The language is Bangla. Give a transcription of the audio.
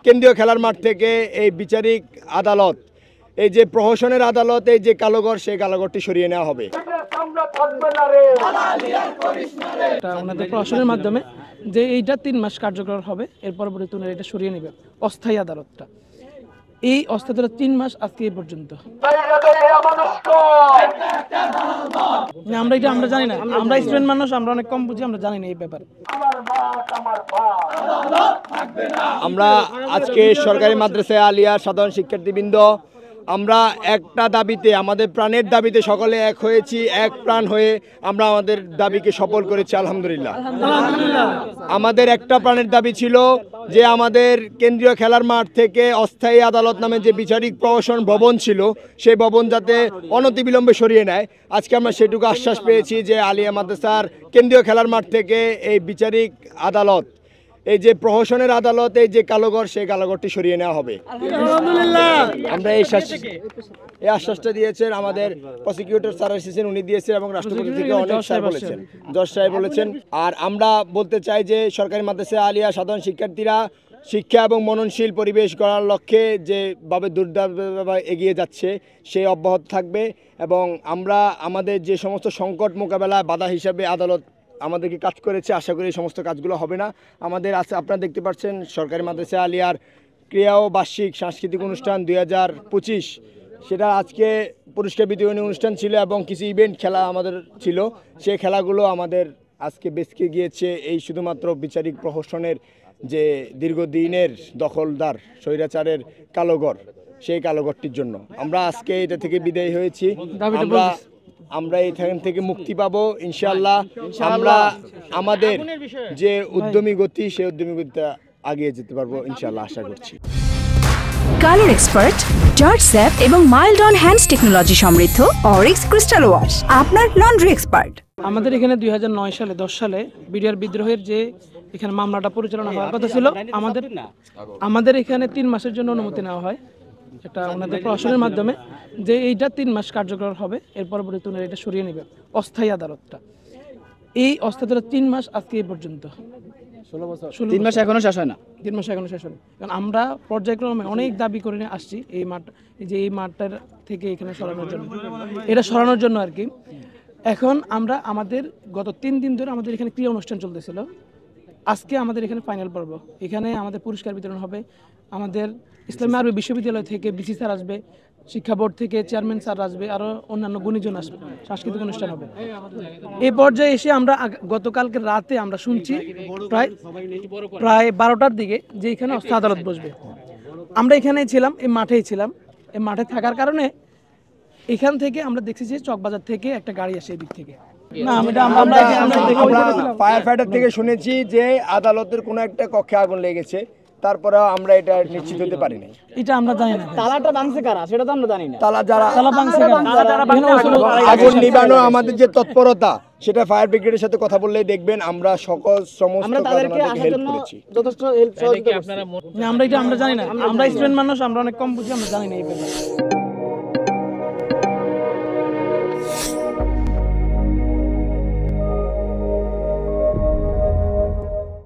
কেন্দ্রীয় খেলার মাঠ থেকে এই বিচারিক আদালত, এই যে প্রহসনের আদালত, এই যে কালোঘর, সেই কালোঘরটি সরিয়ে নেওয়া হবে প্রহসনের মাধ্যমে, যে এইটা 3 মাস কার্যকর হবে। এর পরবর্তীতে উনারা এটা সরিয়ে নেবে অস্থায়ী আদালতটা। এই অস্থায়ী 3 মাস আজকে এই পর্যন্ত। আমরা জানি না, আমরা স্টুডেন্ট মানুষ, আমরা অনেক কম বুঝি, আমরা জানি না এই ব্যাপারে। আমরা আজকে সরকারি মাদ্রাসা আলিয়ার সাধারণ শিক্ষার্থীবৃন্দ আমরা একটা দাবিতে, আমাদের প্রাণের দাবিতে সকলে এক হয়েছি, এক প্রাণ হয়ে আমরা আমাদের দাবিকে সফল করেছি আলহামদুলিল্লাহ। আমাদের একটা প্রাণের দাবি ছিল যে আমাদের কেন্দ্রীয় খেলার মাঠ থেকে অস্থায়ী আদালত নামে যে বিচারিক প্রহসন ভবন ছিল, সেই ভবন যাতে অনতিবিলম্বে সরিয়ে নেয়। আজকে আমরা সেটুকু আশ্বাস পেয়েছি যে আলিয়া মাদ্রাসার কেন্দ্রীয় খেলার মাঠ থেকে এই বিচারিক আদালত, এই যে প্রহসনের আদালত, এই যে কালোঘর, সেই কালোঘরটি সরিয়ে নেওয়া হবে আমরা এই আশ্বাসটা দিয়েছেন আমাদের প্রসিকিউটর স্যার এসেছেন, উনি দিয়েছেন, এবং রাষ্ট্রপতি থেকে অনেক স্যার বলেছেন, জজ সাহেব বলেছেন। আর আমরা বলতে চাই যে সরকারি মাদ্রাসা আলিয়া সাধারণ শিক্ষার্থীরা শিক্ষা এবং মননশীল পরিবেশ গড়ার লক্ষ্যে যেভাবে দুর্দান্তভাবে এগিয়ে যাচ্ছে, সেই অব্যাহত থাকবে। এবং আমরা আমাদের যে সমস্ত সংকট মোকাবেলায় বাধা হিসাবে আদালত আমাদেরকে কাজ করেছে, আশা করি এই সমস্ত কাজগুলো হবে না। আমাদের আছে, আপনারা দেখতে পাচ্ছেন সরকারি মাদ্রাসা আলিয়ার ক্রীড়া ও বার্ষিক সাংস্কৃতিক অনুষ্ঠান 2025, সেটা আজকে পুরস্কার বিতরণী অনুষ্ঠান ছিল এবং কিছু ইভেন্ট খেলা আমাদের ছিল। সেই খেলাগুলো আমাদের আজকে বেসকে গিয়েছে এই শুধুমাত্র বিচারিক প্রহসনের যে দীর্ঘদিনের দখলদার স্বৈরাচারের কালোঘর, সেই কালোঘরটির জন্য আমরা আজকে এটা থেকে বিদায়ী হয়েছি। আমরা এখান থেকে মুক্তি পাবো ইনশাআল্লাহ। আমরা আমাদের যে উদ্যমী গতি, সেই উদ্যমী গতিটা আগিয়ে যেতে পারবো ইনশাআল্লাহ, আশা করছি। কালার এক্সপার্ট, জর্জ স্যাপ এবং মাইল্ড অন হ্যান্ডস টেকনোলজি সমৃদ্ধ অরিক্স ক্রিস্টাল ওয়াশ আপনার লন্ড্রি এক্সপার্ট। আমাদের এখানে 2009 সালে 10 সালে বিডিআর বিদ্রোহের যে এখানে মামলাটা পরিচালনা হওয়ার কথা ছিল, আমাদের এখানে 3 মাসের জন্য অনুমতি নেওয়া হয় এটা ওনাদের প্রশাসনের মাধ্যমে, যে এইটা 3 মাস কার্যকর হবে। এর পরবর্তীতে উনারা এটা সরিয়ে নেবে অস্থায়ী আদালতটা। এই অস্থায়ী 3 মাস আজকে এই পর্যন্ত। 3 মাস এখনো শেষ হয় না। 3 মাস এখনো শেষ হয়নি, কারণ আমরা পর্যায়ক্রমে অনেক দাবি করে নিয়ে আসছি এই মাঠটার থেকে এখানে সরানোর জন্য, এটা সরানোর জন্য আর কি। এখন আমরা আমাদের গত 3 দিন ধরে আমাদের এখানে ক্রীড়া অনুষ্ঠান চলতেছিল। আজকে আমাদের এখানে ফাইনাল পর্ব, এখানে আমাদের পুরস্কার বিতরণ হবে। আমাদের ইসলামী আরবি বিশ্ববিদ্যালয় থেকে বিসি স্যার আসবে, শিক্ষা বোর্ড থেকে চেয়ারম্যান স্যার আসবে, আরও অন্যান্য গুণীজন আসবে, সাংস্কৃতিক অনুষ্ঠান হবে। এই পর্যায়ে এসে আমরা গতকালকে রাতে আমরা শুনছি প্রায় 12টার দিকে যে এখানে অস্থায়ী আদালত বসবে। আমরা এখানেই ছিলাম, এই মাঠেই ছিলাম। এই মাঠে থাকার কারণে এখান থেকে আমরা দেখছি যে চকবাজার থেকে একটা গাড়ি আসে এই দিক থেকে। ফায়ার ফাইটার থেকে শুনেছি যে আদালতের কোনো একটা কক্ষে আগুন লেগেছে, তারপরে আমরা এটা নিশ্চিত হতে পারি না। এটা আমরা জানি না তালাটা ভাঙছে কারা, সেটা তো আমরা জানি না। তালা ভাঙছে আগুন নিবানো আমাদের যে তৎপরতা, সেটা ফায়ার ব্রিগেডের সাথে কথা বললেই দেখবেন আমরা সমস্ত তাদেরকে আসার জন্য যথেষ্ট হেল্প সহযোগিতা করছি। আমরা জানি না, আমরা স্টুডেন্ট মানুষ, আমরা অনেক কম বুঝি, আমরা জানি না এই ব্যাপারে।